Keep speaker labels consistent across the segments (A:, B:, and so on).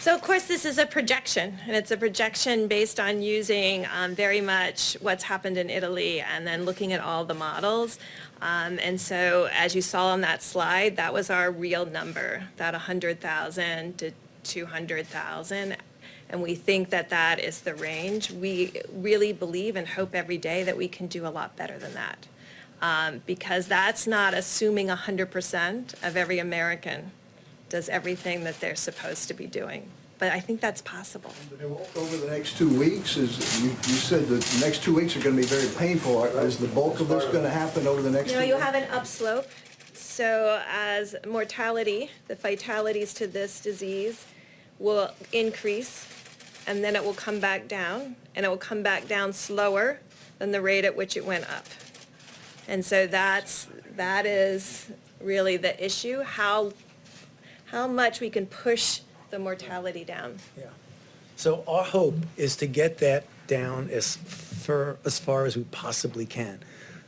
A: So of course this is a projection, and it's a projection based on using very much what's happened in Italy and then looking at all the models. And so as you saw on that slide, that was our real number, that 100,000 to 200,000. And we think that that is the range. We really believe and hope every day that we can do a lot better than that. Because that's not assuming 100% of every American does everything that they're supposed to be doing. But I think that's possible.
B: Over the next 2 weeks, you said the next 2 weeks are going to be very painful. Is the bulk of this going to happen over the next 2 weeks?
A: You'll have an upslope. So as mortality, the fatalities to this disease will increase, and then it will come back down, and it will come back down slower than the rate at which it went up. And so that is really the issue, how much we can push the mortality down.
C: Yeah. So our hope is to get that down as far as we possibly can.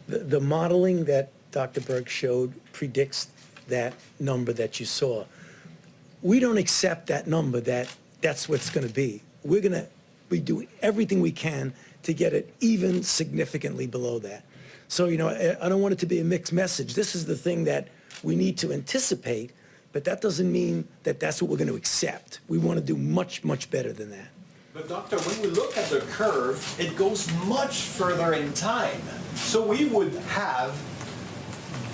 C: The modeling that Dr. Berg showed predicts that number that you saw. We don't accept that number that's what's going to be. We're going to be doing everything we can to get it even significantly below that. So, you know, I don't want it to be a mixed message. This is the thing that we need to anticipate, but that doesn't mean that that's what we're going to accept. We want to do much, much better than that.
D: But doctor, when we look at the curve, it goes much further in time. So we would have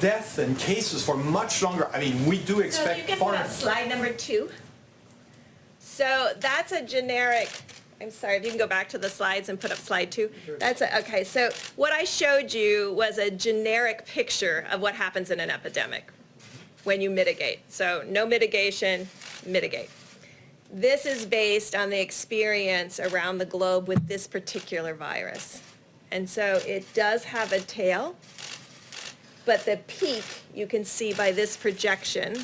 D: deaths and cases for much longer. I mean, we do expect...
A: So you can put up slide number 2. So that's a generic... I'm sorry, if you can go back to the slides and put up slide 2. Okay, so what I showed you was a generic picture of what happens in an epidemic when you mitigate. So no mitigation, mitigate. This is based on the experience around the globe with this particular virus. And so it does have a tail, but the peak you can see by this projection,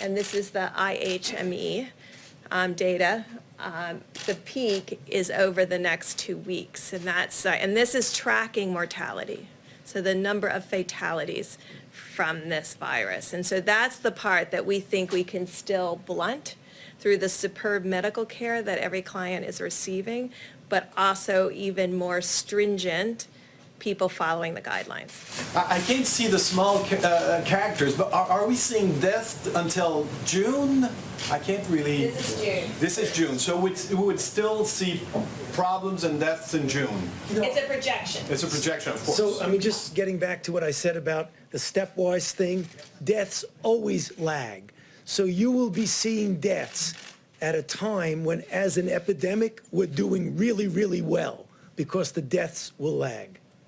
A: and this is the IHME data, the peak is over the next 2 weeks, and this is tracking mortality. So the number of fatalities from this virus. And so that's the part that we think we can still blunt through the superb medical care that every client is receiving, but also even more stringent people following the guidelines.
D: I can't see the small characters, but are we seeing deaths until June? I can't really...
A: This is June.
D: This is June, so we would still see problems and deaths in June.
A: It's a projection.
D: It's a projection, of course.
C: So, I mean, just getting back to what I said about the stepwise thing, deaths always lag. So you will be seeing deaths at a time when, as an epidemic, we're doing really, really well because the deaths will lag.